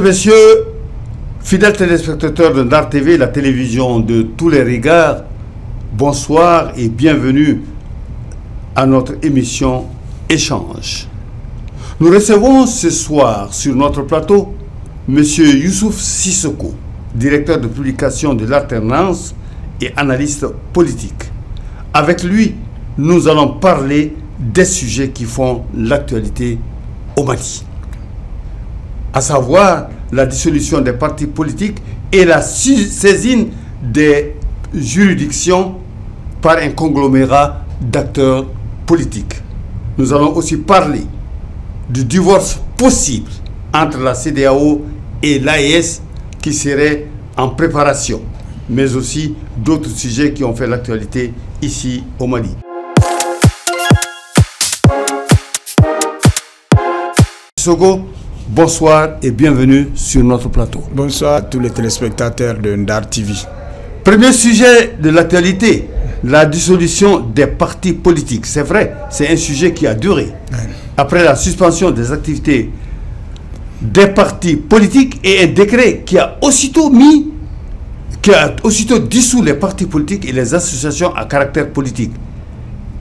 Messieurs, fidèles téléspectateurs de Ndar TV, la télévision de tous les regards, bonsoir et bienvenue à notre émission Échange. Nous recevons ce soir sur notre plateau M. Youssouf Sissoko, directeur de publication de l'Alternance et analyste politique. Avec lui, nous allons parler des sujets qui font l'actualité au Mali, à savoir la dissolution des partis politiques et la saisine des juridictions par un conglomérat d'acteurs politiques. Nous allons aussi parler du divorce possible entre la CEDEAO et l'AES qui serait en préparation, mais aussi d'autres sujets qui ont fait l'actualité ici au Mali. Sissoko, bonsoir et bienvenue sur notre plateau. Bonsoir à tous les téléspectateurs de Ndar TV. Premier sujet de l'actualité, la dissolution des partis politiques. C'est vrai, c'est un sujet qui a duré. Après la suspension des activités des partis politiques et un décret qui a aussitôt dissous les partis politiques et les associations à caractère politique.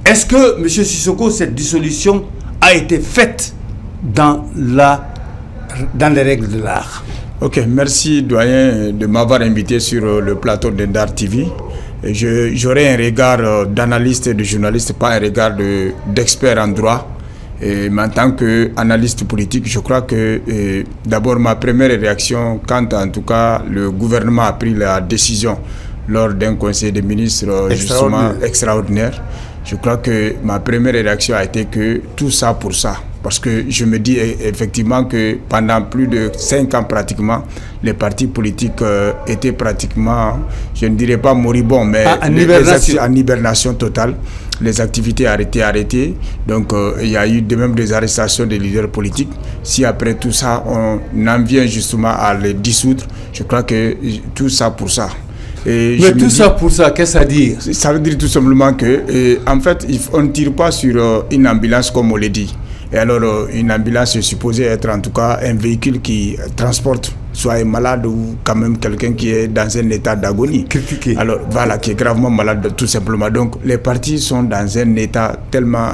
Est-ce que, M. Sissoko, cette dissolution a été faite dans les règles de l'art? Ok, merci doyen de m'avoir invité sur le plateau de Ndar TV. J'aurai un regard d'analyste et de journaliste, pas un regard d'expert en droit. Mais en tant qu'analyste politique, je crois que d'abord ma première réaction quand en tout cas le gouvernement a pris la décision lors d'un conseil des ministres justement extraordinaire, je crois que ma première réaction a été que tout ça pour ça. Parce que je me dis effectivement que pendant plus de 5 ans pratiquement, les partis politiques étaient pratiquement, je ne dirais pas moribonds, mais en hibernation totale. Les activités arrêtées. Donc il y a eu de même des arrestations des leaders politiques. Si après tout ça, on en vient justement à les dissoudre, je crois que tout ça pour ça. Mais tout ça pour ça, qu'est-ce que ça veut dire? Ça veut dire tout simplement que, en fait, on ne tire pas sur une ambulance comme on l'a dit. Et alors, une ambulance est supposée être en tout cas un véhicule qui transporte soit un malade ou quand même quelqu'un qui est dans un état d'agonie. Critiqué. Alors, voilà, qui est gravement malade tout simplement. Donc, les partis sont dans un état tellement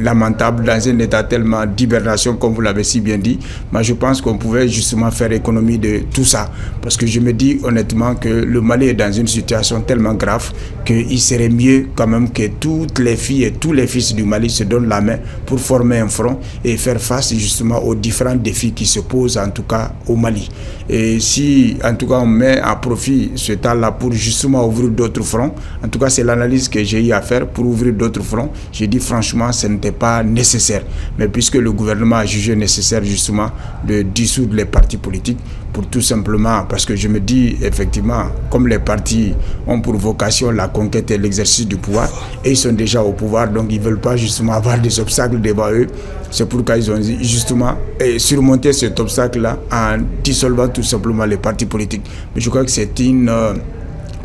lamentable, dans un état tellement d'hibernation, comme vous l'avez si bien dit. Moi, je pense qu'on pouvait justement faire économie de tout ça. Parce que je me dis honnêtement que le Mali est dans une situation tellement grave qu'il serait mieux quand même que toutes les filles et tous les fils du Mali se donnent la main pour former un front et faire face justement aux différents défis qui se posent en tout cas au Mali. Et si en tout cas on met à profit ce temps-là pour justement ouvrir d'autres fronts, en tout cas c'est l'analyse que j'ai eu à faire pour ouvrir d'autres fronts, j'ai dit franchement ce n'était pas nécessaire. Mais puisque le gouvernement a jugé nécessaire justement de dissoudre les partis politiques, pour tout simplement, parce que je me dis effectivement, comme les partis ont pour vocation la conquête et l'exercice du pouvoir, et ils sont déjà au pouvoir, donc ils ne veulent pas justement avoir des obstacles devant eux. C'est pourquoi ils ont justement surmonté cet obstacle-là en dissolvant tout simplement les partis politiques. Mais je crois que c'est une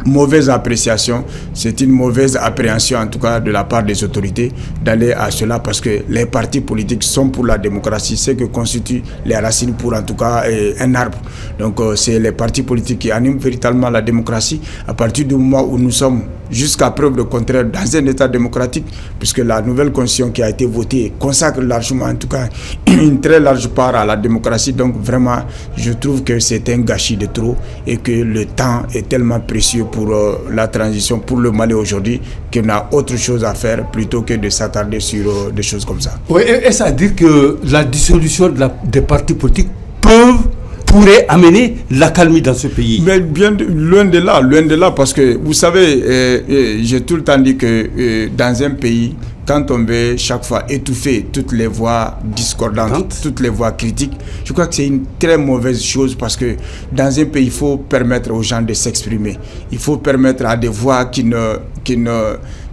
mauvaise appréciation, c'est une mauvaise appréhension en tout cas de la part des autorités d'aller à cela, parce que les partis politiques sont pour la démocratie, c'est que constituent les racines pour en tout cas un arbre. Donc c'est les partis politiques qui animent véritablement la démocratie à partir du moment où nous sommes jusqu'à preuve de contraire dans un état démocratique, puisque la nouvelle constitution qui a été votée consacre largement en tout cas une très large part à la démocratie. Donc vraiment je trouve que c'est un gâchis de trop et que le temps est tellement précieux pour la transition pour le Mali aujourd'hui qu'on a autre chose à faire plutôt que de s'attarder sur des choses comme ça. Oui, est-ce à dire que la dissolution des partis politiques pourrait amener l'accalmie dans ce pays? Mais bien loin de là, parce que vous savez, j'ai tout le temps dit que dans un pays, quand on veut chaque fois étouffer toutes les voix discordantes, toutes les voix critiques, je crois que c'est une très mauvaise chose, parce que dans un pays, il faut permettre aux gens de s'exprimer. Il faut permettre à des voix qui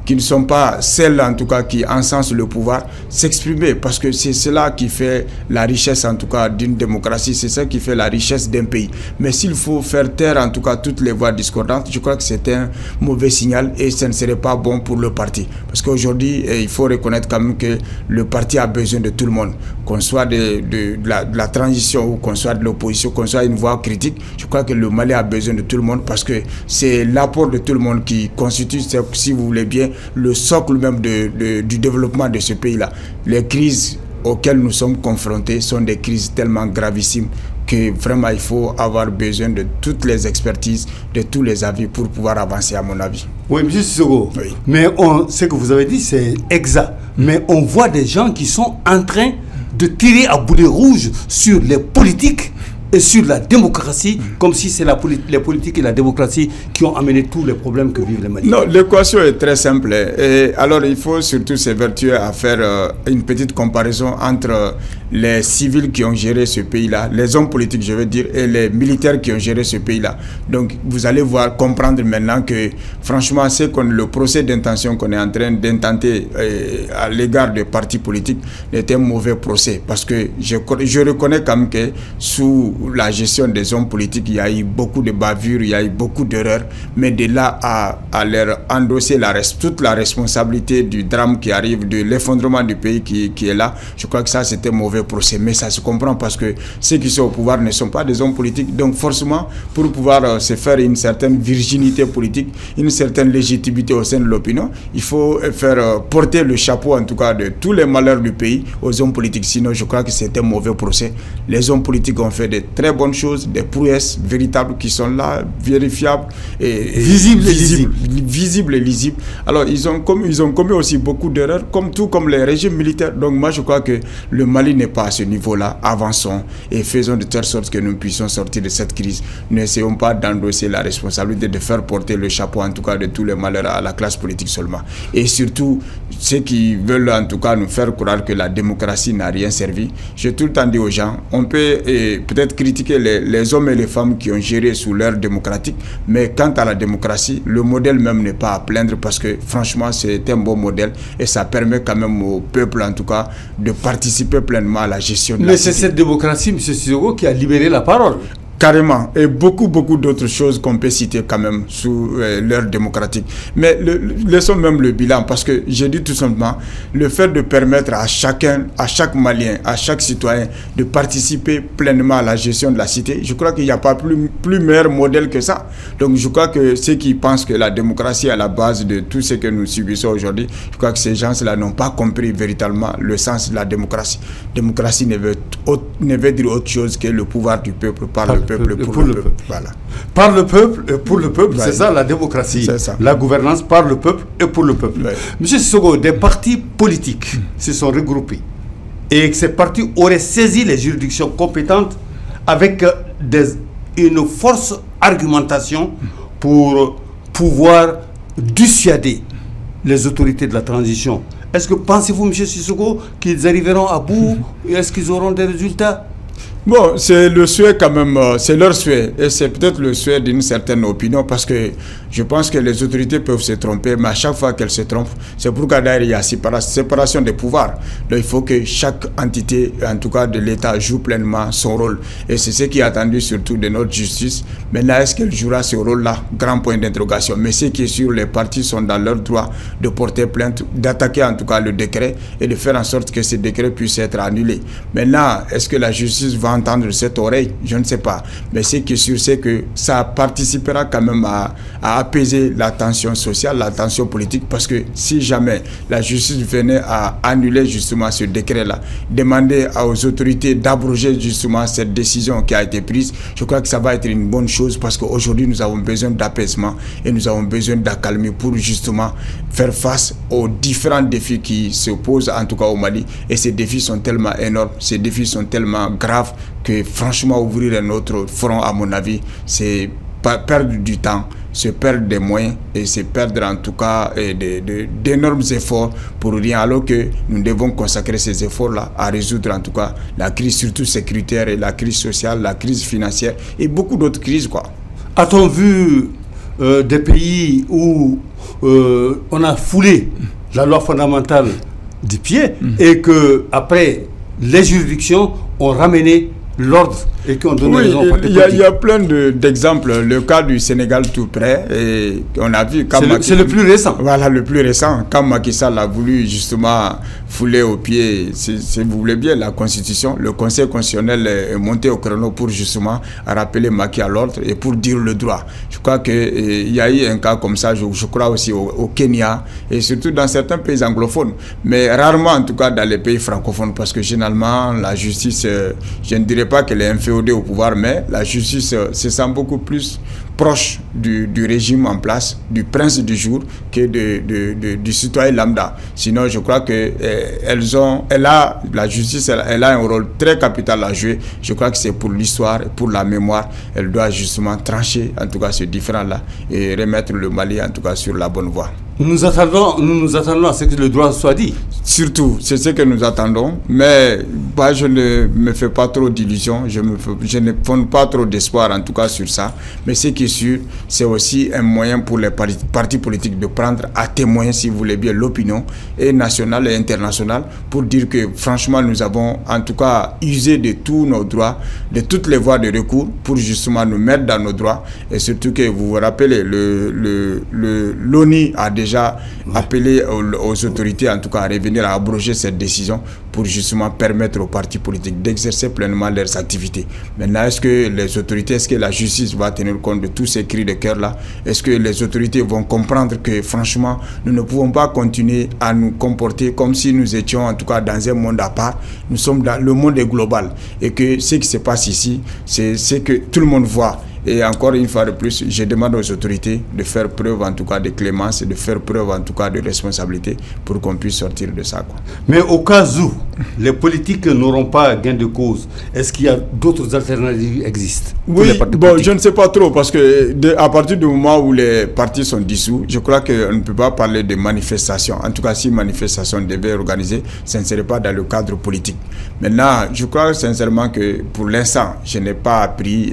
qui ne sont pas celles en tout cas qui encensent le pouvoir, s'exprimer, parce que c'est cela qui fait la richesse en tout cas d'une démocratie, c'est ça qui fait la richesse d'un pays. Mais s'il faut faire taire en tout cas toutes les voix discordantes, je crois que c'est un mauvais signal et ce ne serait pas bon pour le parti. Parce qu'aujourd'hui, il faut reconnaître quand même que le parti a besoin de tout le monde, qu'on soit de la transition ou qu'on soit de l'opposition, qu'on soit une voix critique. Je crois que le Mali a besoin de tout le monde parce que c'est l'apport de tout le monde qui constitue, si vous voulez bien, le socle même du développement de ce pays-là. Les crises auxquelles nous sommes confrontés sont des crises tellement gravissimes que vraiment il faut avoir besoin de toutes les expertises, de tous les avis pour pouvoir avancer, à mon avis. Oui, M. Sissoko, oui. Mais ce que vous avez dit, c'est exact. Mais on voit des gens qui sont en train de tirer à boulet rouge sur les politiques et sur la démocratie, comme si c'est les politiques et la démocratie qui ont amené tous les problèmes que vivent les Maliens. Non, l'équation est très simple. Et alors, il faut surtout s'évertuer à faire une petite comparaison entre les civils qui ont géré ce pays-là, les hommes politiques, je veux dire, et les militaires qui ont géré ce pays-là. Donc, vous allez comprendre maintenant que, franchement, le procès d'intention qu'on est en train d'intenter à l'égard des partis politiques est un mauvais procès. Parce que je reconnais quand même que sous la gestion des hommes politiques, il y a eu beaucoup de bavures, il y a eu beaucoup d'erreurs, mais de là à leur endosser toute la responsabilité du drame qui arrive, de l'effondrement du pays qui est là, je crois que ça c'était un mauvais procès. Mais ça se comprend parce que ceux qui sont au pouvoir ne sont pas des hommes politiques, donc forcément pour pouvoir se faire une certaine virginité politique, une certaine légitimité au sein de l'opinion, il faut faire porter le chapeau en tout cas de tous les malheurs du pays aux hommes politiques, sinon je crois que c'est un mauvais procès. Les hommes politiques ont fait des très bonnes choses, des prouesses véritables qui sont là, vérifiables et visibles et lisibles. Alors ils ont commis aussi beaucoup d'erreurs, comme les régimes militaires. Donc moi je crois que le Mali n'est pas à ce niveau-là. Avançons et faisons de telle sorte que nous puissions sortir de cette crise. N'essayons pas d'endosser la responsabilité de faire porter le chapeau en tout cas de tous les malheurs à la classe politique seulement. Et surtout ceux qui veulent en tout cas nous faire croire que la démocratie n'a rien servi. J'ai tout le temps dit aux gens, on peut peut-être critiquer les hommes et les femmes qui ont géré sous l'ère démocratique, mais quant à la démocratie, le modèle même n'est pas à plaindre parce que franchement c'est un bon modèle et ça permet quand même au peuple en tout cas de participer pleinement à la gestion de la cité. Mais c'est cette démocratie, M. Sissoko, qui a libéré la parole. Carrément, et beaucoup d'autres choses qu'on peut citer quand même sous l'ère démocratique. Mais laissons même le bilan, parce que j'ai dit tout simplement, le fait de permettre à chaque Malien, à chaque citoyen de participer pleinement à la gestion de la cité, je crois qu'il n'y a pas plus meilleur modèle que ça. Donc je crois que ceux qui pensent que la démocratie est à la base de tout ce que nous subissons aujourd'hui, je crois que ces gens-là n'ont pas compris véritablement le sens de la démocratie. Démocratie ne veut dire autre chose que le pouvoir du peuple par le peuple. Pour le peuple. Voilà. Par le peuple et pour le peuple, c'est ça la démocratie. Ça. La gouvernance par le peuple et pour le peuple. Ouais. Monsieur Sissoko, des partis politiques se sont regroupés et que ces partis auraient saisi les juridictions compétentes avec une force argumentation pour pouvoir dissuader les autorités de la transition. Est-ce que pensez-vous, monsieur Sissoko, qu'ils arriveront à bout et est-ce qu'ils auront des résultats? Bon, c'est le souhait quand même, c'est leur souhait et c'est peut-être le souhait d'une certaine opinion parce que je pense que les autorités peuvent se tromper, mais à chaque fois qu'elles se trompent, c'est pourquoi d'ailleurs il y a séparation des pouvoirs. Donc il faut que chaque entité, en tout cas de l'État, joue pleinement son rôle et c'est ce qui est attendu surtout de notre justice. Maintenant, est-ce qu'elle jouera ce rôle-là? Grand point d'interrogation. Mais ce qui est sûr, les partis sont dans leur droit de porter plainte, d'attaquer en tout cas le décret et de faire en sorte que ce décret puisse être annulé. Maintenant, est-ce que la justice va entendre cette oreille? Je ne sais pas. Mais ce qui est sûr, c'est que ça participera quand même à apaiser la tension sociale, la tension politique, parce que si jamais la justice venait à annuler justement ce décret-là, demander aux autorités d'abroger justement cette décision qui a été prise, je crois que ça va être une bonne chose parce qu'aujourd'hui nous avons besoin d'apaisement et nous avons besoin d'accalmie pour justement faire face aux différents défis qui se posent en tout cas au Mali. Et ces défis sont tellement énormes, ces défis sont tellement graves que franchement ouvrir un autre front, à mon avis, c'est perdre du temps, se perdre des moyens et se perdre en tout cas d'énormes efforts pour rien, alors que nous devons consacrer ces efforts-là à résoudre en tout cas la crise surtout sécuritaire et la crise sociale, la crise financière et beaucoup d'autres crises quoi. A-t-on vu des pays où on a foulé la loi fondamentale du pied et que après les juridictions ont ramené l'ordre et qu'on donne raison aux partis politiques. Il y a plein d'exemples. Le cas du Sénégal tout près, et on a vu... C'est le plus récent. Voilà, le plus récent. Quand Macky Sall a voulu justement fouler au pied, si vous voulez bien, la Constitution, le Conseil constitutionnel est monté au créneau pour justement rappeler Macky à l'ordre et pour dire le droit. Je crois qu'il y a eu un cas comme ça, je crois aussi au Kenya, et surtout dans certains pays anglophones, mais rarement en tout cas dans les pays francophones, parce que généralement, la justice, je ne dirais pas qu'elle est inféodée au pouvoir, mais la justice se sent beaucoup plus proche du régime en place, du prince du jour, que du citoyen lambda. Sinon, je crois que la justice, elle a un rôle très capital à jouer. Je crois que c'est pour l'histoire, pour la mémoire. Elle doit justement trancher, en tout cas, ce différend-là et remettre le Mali, en tout cas, sur la bonne voie. Nous nous attendons à ce que le droit soit dit. Surtout, c'est ce que nous attendons, mais je ne me fais pas trop d'illusions, je ne fonde pas trop d'espoir en tout cas sur ça, mais ce qui est sûr, c'est aussi un moyen pour les partis politiques de prendre à témoin, si vous voulez bien, l'opinion et nationale et internationale pour dire que franchement nous avons en tout cas usé de tous nos droits, de toutes les voies de recours pour justement nous mettre dans nos droits, et surtout que vous vous rappelez, l'ONU a déjà appelé aux autorités en tout cas à revenir à abroger cette décision pour justement permettre aux partis politiques d'exercer pleinement leurs activités. Maintenant, est-ce que les autorités, est-ce que la justice va tenir compte de tous ces cris de cœur-là? Est-ce que les autorités vont comprendre que franchement, nous ne pouvons pas continuer à nous comporter comme si nous étions en tout cas dans un monde à part? Nous sommes dans le monde est global et que ce qui se passe ici, c'est ce que tout le monde voit. Et encore une fois de plus, je demande aux autorités de faire preuve en tout cas de clémence et de faire preuve en tout cas de responsabilité pour qu'on puisse sortir de ça, quoi. Mais au cas où les politiques n'auront pas gain de cause, est-ce qu'il y a d'autres alternatives qui existent? Oui, bon, je ne sais pas trop parce que à partir du moment où les partis sont dissous, je crois qu'on ne peut pas parler de manifestation. En tout cas, si manifestation devait organiser, ce ne serait pas dans le cadre politique. Maintenant, je crois sincèrement que pour l'instant, je n'ai pas appris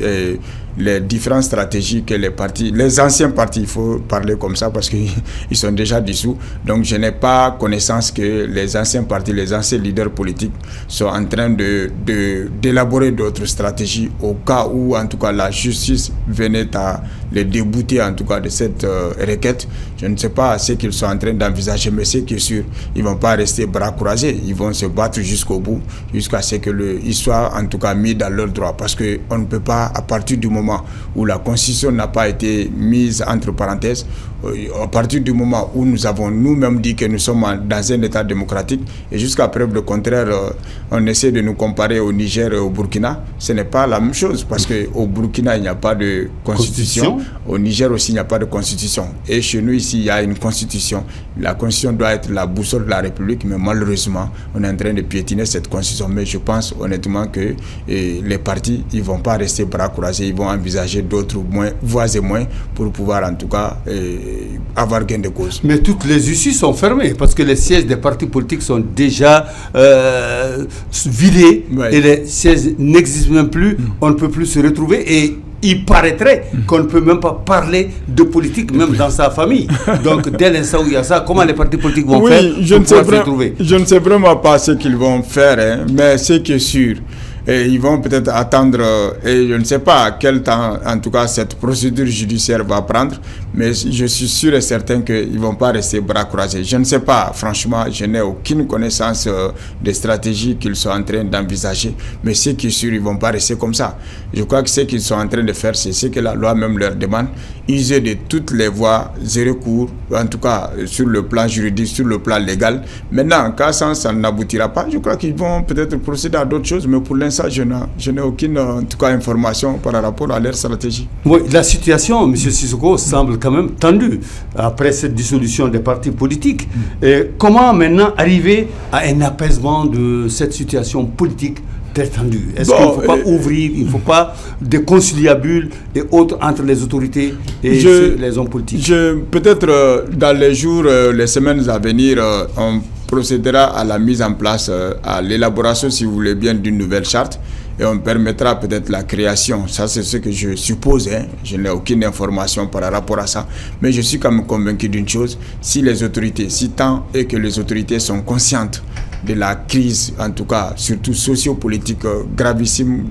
les différentes stratégies que les partis, les anciens partis, il faut parler comme ça parce qu'ils sont déjà dissous. Donc je n'ai pas connaissance que les anciens partis, les anciens leaders politiques sont en train d'élaborer d'autres stratégies au cas où en tout cas la justice venait à les débouter en tout cas de cette requête. Je ne sais pas ce qu'ils sont en train d'envisager, mais c'est sûr, ils ne vont pas rester bras croisés, ils vont se battre jusqu'au bout, jusqu'à ce qu'ils soient en tout cas mis dans leurs droits, parce qu'on ne peut pas, à partir du moment où la Constitution n'a pas été mise entre parenthèses, à partir du moment où nous avons nous-mêmes dit que nous sommes dans un État démocratique, et jusqu'à preuve du contraire, on essaie de nous comparer au Niger et au Burkina, ce n'est pas la même chose, parce qu'au Burkina, il n'y a pas de constitution, au Niger aussi, il n'y a pas de constitution. Et chez nous, ici, il y a une constitution. La constitution doit être la boussole de la République, mais malheureusement, on est en train de piétiner cette constitution. Mais je pense honnêtement que les partis, ils ne vont pas rester bras croisés, ils vont envisager d'autres voies et moyens pour pouvoir en tout cas avoir gain de cause. Mais toutes les issues sont fermées parce que les sièges des partis politiques sont déjà vidés, ouais. Et les sièges n'existent même plus, on ne peut plus se retrouver et il paraîtrait qu'on ne peut même pas parler de politique même dans sa famille. Donc dès l'instant où il y a ça, comment les partis politiques vont faire pour pouvoir se retrouver? Je ne sais vraiment pas ce qu'ils vont faire, hein, mais ce qui est sûr, et ils vont peut-être attendre, et je ne sais pas quel temps, en tout cas, cette procédure judiciaire va prendre, mais je suis sûr et certain qu'ils ne vont pas rester bras croisés. Je ne sais pas, franchement, je n'ai aucune connaissance des stratégies qu'ils sont en train d'envisager, mais ce qui est sûr, ils ne vont pas rester comme ça. Je crois que ce qu'ils sont en train de faire, c'est ce que la loi même leur demande, user de toutes les voies et recours, en tout cas sur le plan juridique, sur le plan légal. Maintenant, quand ça n'aboutira pas, je crois qu'ils vont peut-être procéder à d'autres choses, mais pour l'instant, je n'ai aucune en tout cas, information par rapport à leur stratégie. Oui, la situation, M. Sissoko, semble quand même tendue après cette dissolution des partis politiques. Et comment maintenant arriver à un apaisement de cette situation politique très tendue? Est-ce qu'il ne faut pas ouvrir, il ne faut pas des conciliabules et autres entre les autorités et les hommes politiques? Peut-être dans les jours, les semaines à venir, on procédera à la mise en place, à l'élaboration, si vous voulez bien, d'une nouvelle charte. et on permettra peut-être la création, ça c'est ce que je suppose, hein. Je n'ai aucune information par rapport à ça, mais je suis quand même convaincu d'une chose, si les autorités, si tant est que les autorités sont conscientes de la crise, en tout cas surtout socio-politique gravissime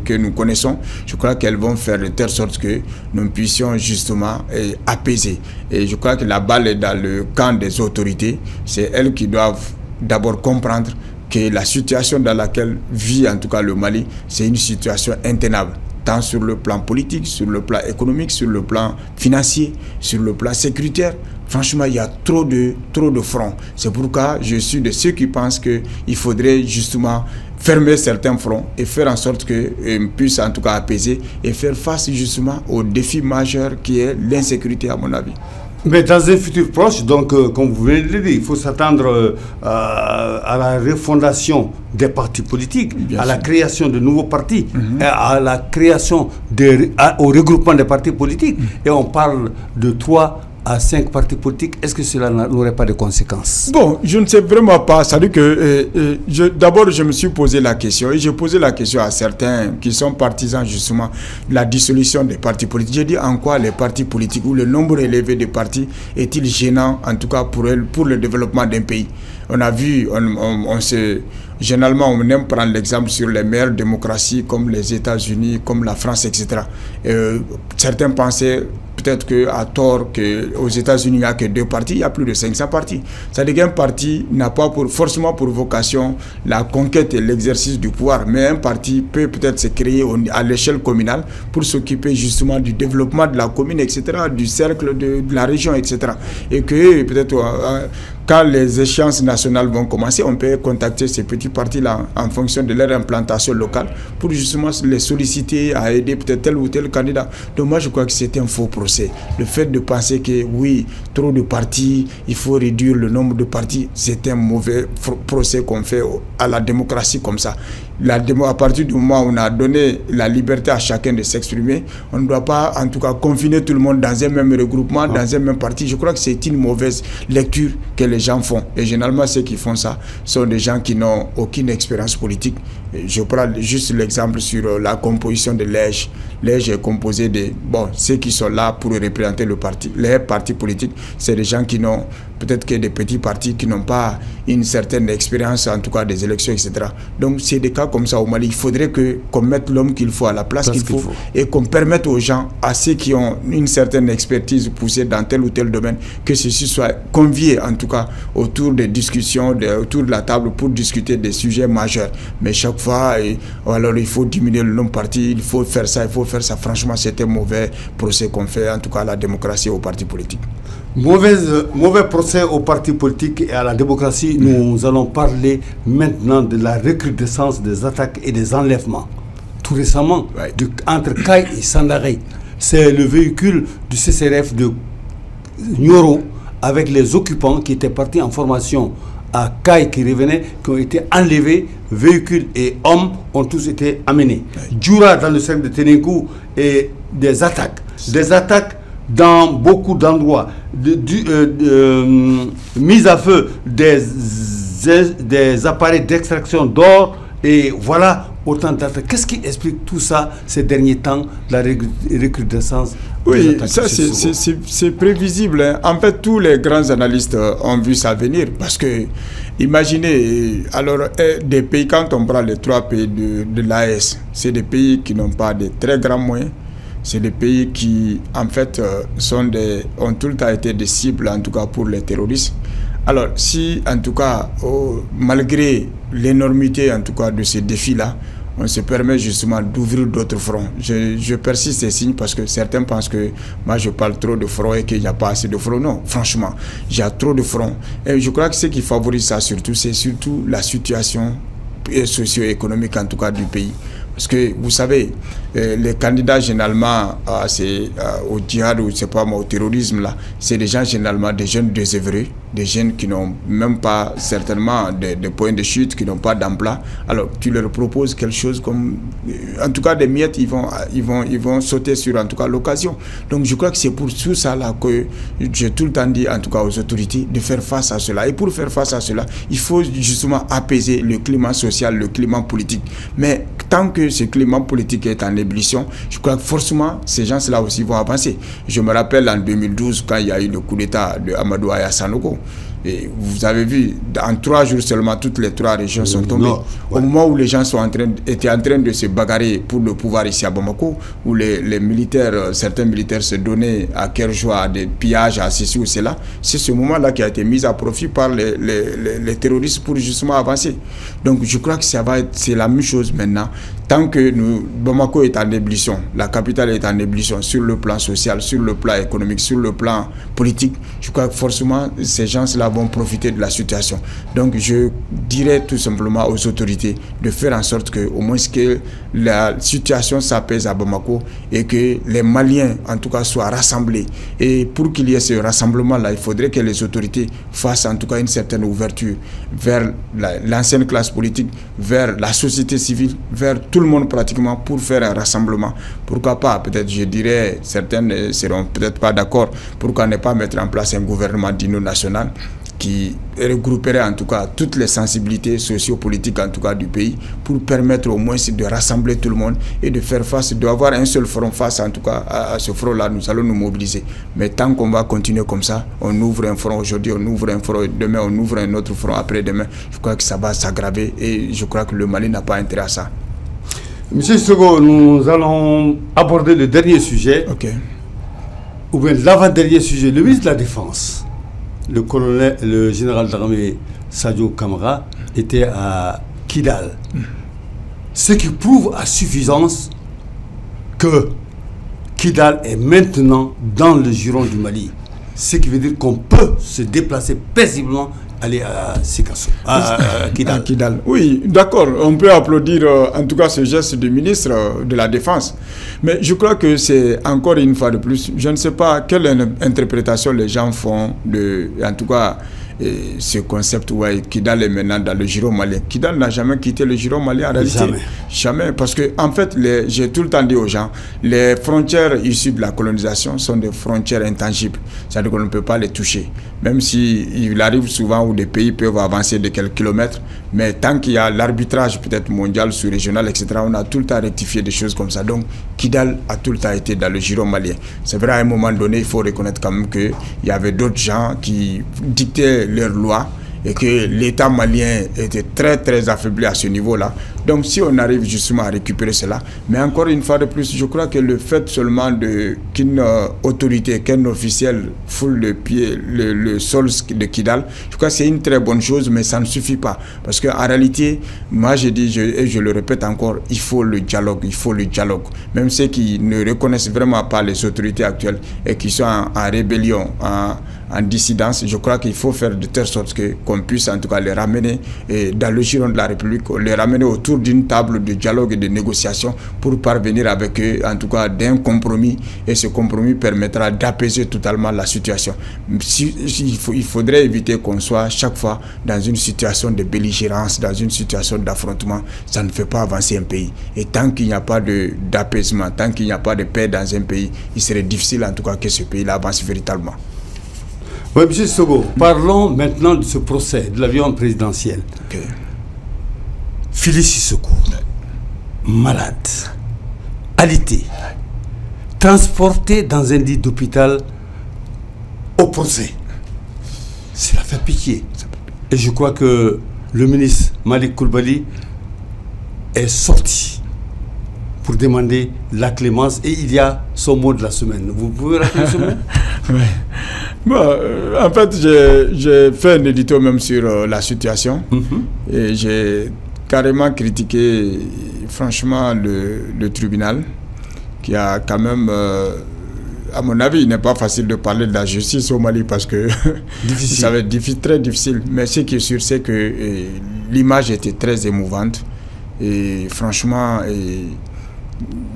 que nous connaissons, je crois qu'elles vont faire de telle sorte que nous puissions justement apaiser. Et je crois que la balle est dans le camp des autorités, c'est elles qui doivent d'abord comprendre que la situation dans laquelle vit en tout cas le Mali, c'est une situation intenable, tant sur le plan politique, sur le plan économique, sur le plan financier, sur le plan sécuritaire. Franchement, il y a trop de fronts. C'est pourquoi je suis de ceux qui pensent qu'il faudrait justement fermer certains fronts et faire en sorte qu'on puisse en tout cas apaiser et faire face justement au défi majeur qui est l'insécurité à mon avis. Mais dans un futur proche, donc, comme vous venez de le dire, il faut s'attendre à la refondation des partis politiques, à la création de nouveaux partis, à la création, au regroupement des partis politiques. Et on parle de 3 à 5 partis politiques. Est-ce que cela n'aurait pas de conséquences? Bon, je ne sais vraiment pas. C'est-à-dire que d'abord, je me suis posé la question et j'ai posé la question à certains qui sont partisans justement de la dissolution des partis politiques. J'ai dit en quoi les partis politiques ou le nombre élevé de partis est-il gênant, en tout cas pour le développement d'un pays. On a vu, généralement, on aime prendre l'exemple sur les meilleures démocraties comme les États-Unis, comme la France, etc. Certains pensaient peut-être qu'à tort qu'aux États-Unis, il n'y a que 2 partis, il y a plus de 500 partis. C'est-à-dire qu'un parti n'a pas forcément pour vocation la conquête et l'exercice du pouvoir, mais un parti peut peut-être se créer à l'échelle communale pour s'occuper justement du développement de la commune, etc., du cercle de la région, etc. Et que peut-être quand les échéances nationales vont commencer, on peut contacter ces petits partis-là en fonction de leur implantation locale pour justement les solliciter à aider peut-être tel ou tel candidat. Donc moi, je crois que c'est un faux procès. Le fait de penser que oui, trop de partis, il faut réduire le nombre de partis, c'est un mauvais procès qu'on fait à la démocratie comme ça. À partir du moment où on a donné la liberté à chacun de s'exprimer, on ne doit pas en tout cas confiner tout le monde dans un même regroupement, dans un même parti. Je crois que c'est une mauvaise lecture que les gens font. Et généralement, ceux qui font ça sont des gens qui n'ont aucune expérience politique. Je prends juste l'exemple sur la composition de l'EJ. L'EJ est composé de ceux qui sont là pour représenter le parti. Les partis politiques, c'est des gens qui n'ont peut-être que des petits partis qui n'ont pas une certaine expérience, en tout cas des élections, etc. Donc c'est des cas comme ça au Mali. Il faudrait qu'on mette l'homme qu'il faut à la place qu'il faut et qu'on permette aux gens, à ceux qui ont une certaine expertise poussée dans tel ou tel domaine, que ceux-ci soient conviés en tout cas autour des discussions, autour de la table pour discuter des sujets majeurs. Mais chaque fois, alors il faut diminuer le nombre de partis, il faut faire ça, il faut faire ça. Franchement, c'est un mauvais procès qu'on fait en tout cas à la démocratie et aux partis politiques. Mauvais procès aux partis politiques et à la démocratie. Nous allons parler maintenant de la recrudescence des attaques et des enlèvements. Tout récemment, entre Kay et Sandaré, c'est le véhicule du CCRF de Nioro avec les occupants qui étaient partis en formation à Kay qui revenaient, qui ont été enlevés. Véhicules et hommes ont tous été amenés. Djoura dans le cercle de Ténégou et des attaques dans beaucoup d'endroits, mise à feu des appareils d'extraction d'or, et voilà autant d'attaques. Qu'est-ce qui explique tout ça ces derniers temps, la recrudescence? Oui, ça c'est prévisible, hein. En fait, tous les grands analystes ont vu ça venir parce que, imaginez, alors des pays, quand on prend les 3 pays de l'AES, c'est des pays qui n'ont pas de très grands moyens. C'est des pays qui, en fait, ont tout le temps été des cibles, en tout cas pour les terroristes. Alors, si, en tout cas, malgré l'énormité, en tout cas, de ces défis-là, on se permet justement d'ouvrir d'autres fronts. Je persiste ces signes parce que certains pensent que moi, je parle trop de fronts et qu'il n'y a pas assez de fronts. Non, franchement, il y a trop de fronts. Et je crois que ce qui favorise ça, surtout, c'est surtout la situation socio-économique, en tout cas, du pays. Parce que, vous savez, les candidats généralement au djihad ou au terrorisme, là, c'est des gens généralement des jeunes désœuvrés, des jeunes qui n'ont même pas certainement de points de chute, qui n'ont pas d'emploi. Alors, tu leur proposes quelque chose comme, en tout cas des miettes, ils vont sauter sur, en tout cas, l'occasion. Donc, je crois que c'est pour tout ça là que j'ai tout le temps dit, en tout cas, aux autorités, de faire face à cela. Et pour faire face à cela, il faut justement apaiser le climat social, le climat politique. Mais tant que ce climat politique est en ébullition, je crois que forcément, ces gens-là aussi vont avancer. Je me rappelle en 2012, quand il y a eu le coup d'État de Amadou Aya Sanogo, et vous avez vu, en 3 jours seulement, toutes les 3 régions sont tombées. Non, ouais. Au moment où les gens étaient en train de se bagarrer pour le pouvoir ici à Bamako, où les militaires, certains militaires se donnaient à cœur joie à des pillages, à ceci ou cela, c'est ce moment-là qui a été mis à profit par les terroristes pour justement avancer. Donc je crois que c'est la même chose maintenant. Tant que Bamako est en ébullition, la capitale est en ébullition sur le plan social, sur le plan économique, sur le plan politique, je crois que forcément ces gens-là vont profiter de la situation. Donc je dirais tout simplement aux autorités de faire en sorte que au moins que la situation s'apaise à Bamako et que les Maliens en tout cas soient rassemblés. Et pour qu'il y ait ce rassemblement-là, il faudrait que les autorités fassent en tout cas une certaine ouverture vers l'ancienne classe politique, vers la société civile, vers tout le monde pratiquement pour faire un rassemblement. Pourquoi pas, peut-être je dirais, certains ne seront peut-être pas d'accord, pourquoi ne pas mettre en place un gouvernement d'union nationale qui regrouperait en tout cas toutes les sensibilités sociopolitiques en tout cas du pays pour permettre au moins de rassembler tout le monde et de faire face, d'avoir un seul front face en tout cas à ce front-là. Nous allons nous mobiliser. Mais tant qu'on va continuer comme ça, on ouvre un front aujourd'hui, on ouvre un front demain, on ouvre un autre front après-demain, je crois que ça va s'aggraver et je crois que le Mali n'a pas intérêt à ça. Monsieur Sogo, nous allons aborder le dernier sujet, ou bien l'avant-dernier sujet. Le ministre de la Défense, le général d'armée Sadio Kamara, était à Kidal. Ce qui prouve à suffisance que Kidal est maintenant dans le giron du Mali. Ce qui veut dire qu'on peut se déplacer paisiblement, aller à Sikasso, à Kidal. Oui, d'accord, on peut applaudir en tout cas ce geste du ministre de la Défense. Mais je crois que c'est encore une fois de plus, je ne sais pas quelle interprétation les gens font de, en tout cas, ce concept où Kidal est maintenant dans le giron malien. Kidal n'a jamais quitté le giron malien en réalité. Jamais. Parce que, en fait, j'ai tout le temps dit aux gens, les frontières issues de la colonisation sont des frontières intangibles. C'est-à-dire qu'on ne peut pas les toucher. Même s'il arrive souvent où des pays peuvent avancer de quelques kilomètres, mais tant qu'il y a l'arbitrage peut-être mondial, sous-régional, etc., on a tout le temps rectifié des choses comme ça. Donc, Kidal a tout le temps été dans le giron malien. C'est vrai, à un moment donné, il faut reconnaître quand même qu'il y avait d'autres gens qui dictaient leurs lois et que l'État malien était très très affaibli à ce niveau-là. Donc si on arrive justement à récupérer cela, mais encore une fois de plus, je crois que le fait seulement qu'une autorité, qu'un officiel foule le sol de Kidal, je crois que c'est une très bonne chose, mais ça ne suffit pas. Parce qu'en réalité, moi je dis, et je le répète encore, il faut le dialogue, il faut le dialogue. Même ceux qui ne reconnaissent vraiment pas les autorités actuelles et qui sont en rébellion, en dissidence, je crois qu'il faut faire de telle sorte qu'on puisse en tout cas les ramener dans le giron de la République, les ramener autour d'une table de dialogue et de négociation pour parvenir avec eux en tout cas d'un compromis, et ce compromis permettra d'apaiser totalement la situation. Il faudrait éviter qu'on soit chaque fois dans une situation de belligérance, dans une situation d'affrontement. Ça ne fait pas avancer un pays. Et tant qu'il n'y a pas d'apaisement, tant qu'il n'y a pas de paix dans un pays, il serait difficile en tout cas que ce pays-là avance véritablement. Oui, M. Sogo, parlons maintenant de ce procès de l'avion présidentiel. Félix Sissoko, malade, alité, transporté dans un lit d'hôpital au procès. Cela fait pitié. Et je crois que le ministre Malik Coulibaly est sorti pour demander la clémence et il y a son mot de la semaine. Vous pouvez rappeler ce mot? Oui. Bon, en fait, j'ai fait un édito même sur la situation et j'ai carrément critiqué franchement le tribunal qui a quand même, à mon avis, il n'est pas facile de parler de la justice au Mali parce que ça va être très difficile. Mais ce qui est sûr, c'est que l'image était très émouvante et franchement...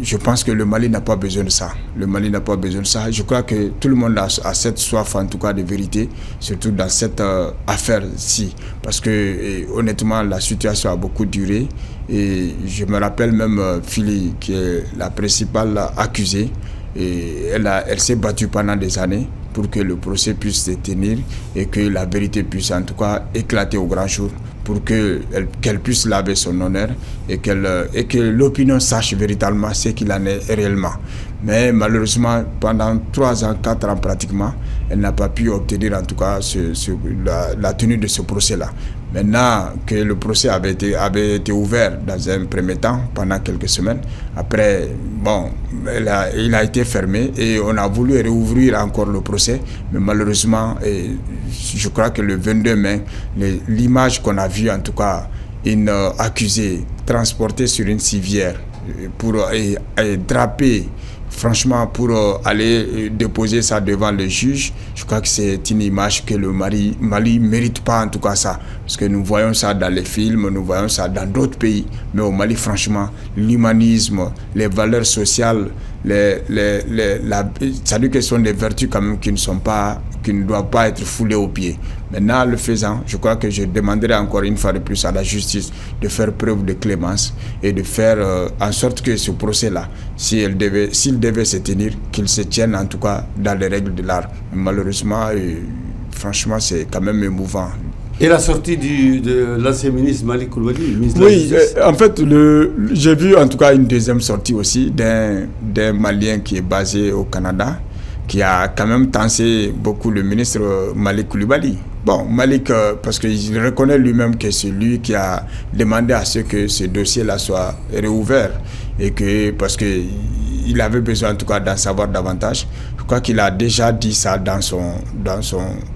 je pense que le Mali n'a pas besoin de ça. Le Mali n'a pas besoin de ça. Je crois que tout le monde a cette soif, en tout cas, de vérité, surtout dans cette affaire-ci. Parce que, honnêtement, la situation a beaucoup duré. Et je me rappelle même Fili, qui est la principale accusée. Et elle s'est battue pendant des années pour que le procès puisse se tenir et que la vérité puisse en tout cas éclater au grand jour, pour qu'elle puisse laver son honneur et que l'opinion sache véritablement ce qu'il en est réellement. Mais malheureusement, pendant 3 ans, 4 ans pratiquement, elle n'a pas pu obtenir en tout cas la tenue de ce procès-là. Maintenant que le procès avait été ouvert dans un premier temps, pendant quelques semaines, après, bon, il a été fermé et on a voulu rouvrir encore le procès, mais malheureusement, je crois que le 22 mai, l'image qu'on a vue, en tout cas, une accusée transportée sur une civière pour draper, franchement, pour aller déposer ça devant le juge, je crois que c'est une image que le Mali ne mérite pas, en tout cas ça. Parce que nous voyons ça dans les films, nous voyons ça dans d'autres pays. Mais au Mali, franchement, l'humanisme, les valeurs sociales, c'est-à-dire que ce sont des vertus quand même qui ne doivent pas être foulées aux pieds. Maintenant, le faisant, je crois que je demanderai encore une fois de plus à la justice de faire preuve de clémence et de faire en sorte que ce procès-là, s'il devait se tenir, qu'il se tienne en tout cas dans les règles de l'art. Malheureusement, franchement, c'est quand même émouvant. Et la sortie de l'ancien ministre Malick Coulibaly, ministre oui, de la Justice. En fait, j'ai vu en tout cas une deuxième sortie aussi d'un Malien qui est basé au Canada, qui a quand même tensé beaucoup le ministre Malick Coulibaly. Bon, Malick, parce qu'il reconnaît lui-même que c'est lui qui a demandé à ce que ce dossier-là soit réouvert et que, parce qu'il avait besoin en tout cas d'en savoir davantage. Je crois qu'il a déjà dit ça dans son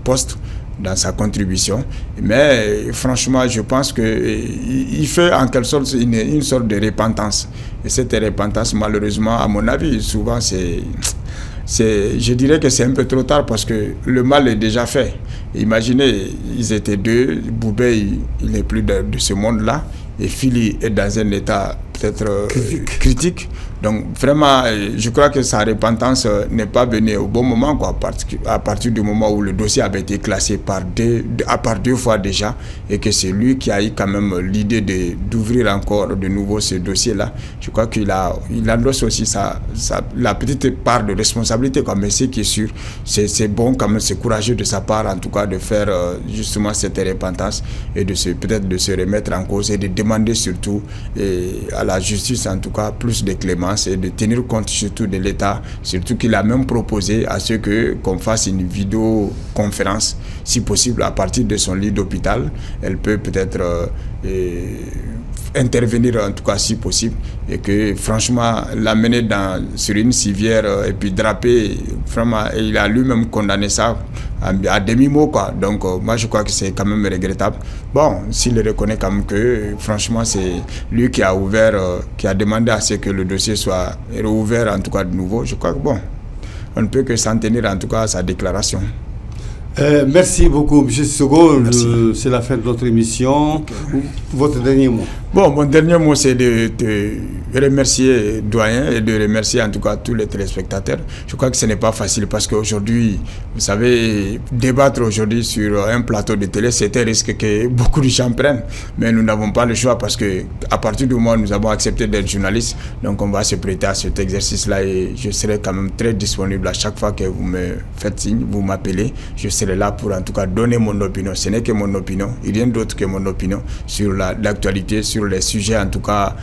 poste, dans sa contribution, mais franchement je pense qu'il fait en quelque sorte une sorte de repentance, et cette repentance malheureusement à mon avis souvent je dirais que c'est un peu trop tard, parce que le mal est déjà fait. Imaginez, ils étaient deux, Boubé il n'est plus de ce monde-là, et Fili est dans un état peut-être critique. Donc vraiment, je crois que sa repentance n'est pas venue au bon moment, quoi, à partir du moment où le dossier avait été classé par deux fois déjà, et que c'est lui qui a eu quand même l'idée d'ouvrir encore de nouveau ce dossier-là. Je crois qu'il endosse aussi la petite part de responsabilité, quoi. Mais ce qui est sûr, c'est bon quand même, c'est courageux de sa part en tout cas de faire justement cette repentance et peut-être de se remettre en cause et de demander surtout à la justice en tout cas plus de clémence et de tenir compte surtout de l'État, surtout qu'il a même proposé à ce qu'on fasse une vidéoconférence, si possible, à partir de son lit d'hôpital. Elle peut peut-être intervenir en tout cas si possible, et que franchement l'amener sur une civière et puis draper, vraiment, il a lui-même condamné ça à demi-mot, quoi. Donc moi je crois que c'est quand même regrettable. Bon, s'il reconnaît quand même que franchement c'est lui qui a demandé à ce que le dossier soit réouvert en tout cas de nouveau, je crois que bon, on ne peut que s'en tenir en tout cas à sa déclaration. Merci beaucoup, M. Sissoko. C'est la fin de notre émission. Okay. Votre dernier mot? Bon, mon dernier mot, c'est de remercier Doyen et de remercier en tout cas tous les téléspectateurs. Je crois que ce n'est pas facile, parce qu'aujourd'hui, vous savez, débattre aujourd'hui sur un plateau de télé, c'est un risque que beaucoup de gens prennent. Mais nous n'avons pas le choix, parce qu'à partir du moment où nous avons accepté d'être journalistes, donc on va se prêter à cet exercice-là, et je serai quand même très disponible à chaque fois que vous me faites signe, vous m'appelez. Je serai là pour en tout cas donner mon opinion. Ce n'est que mon opinion, il n'y a rien d'autre que mon opinion sur l'actualité, sur les sujets en tout cas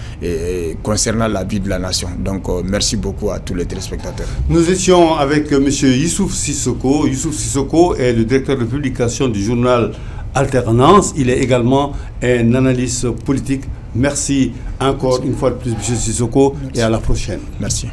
concernant la vie de la nation. Donc merci beaucoup à tous les téléspectateurs. Nous étions avec M. Youssouf Sissoko. Youssouf Sissoko est le directeur de publication du journal Alternance. Il est également un analyste politique. Merci encore une fois de plus, M. Sissoko, et à la prochaine. Merci.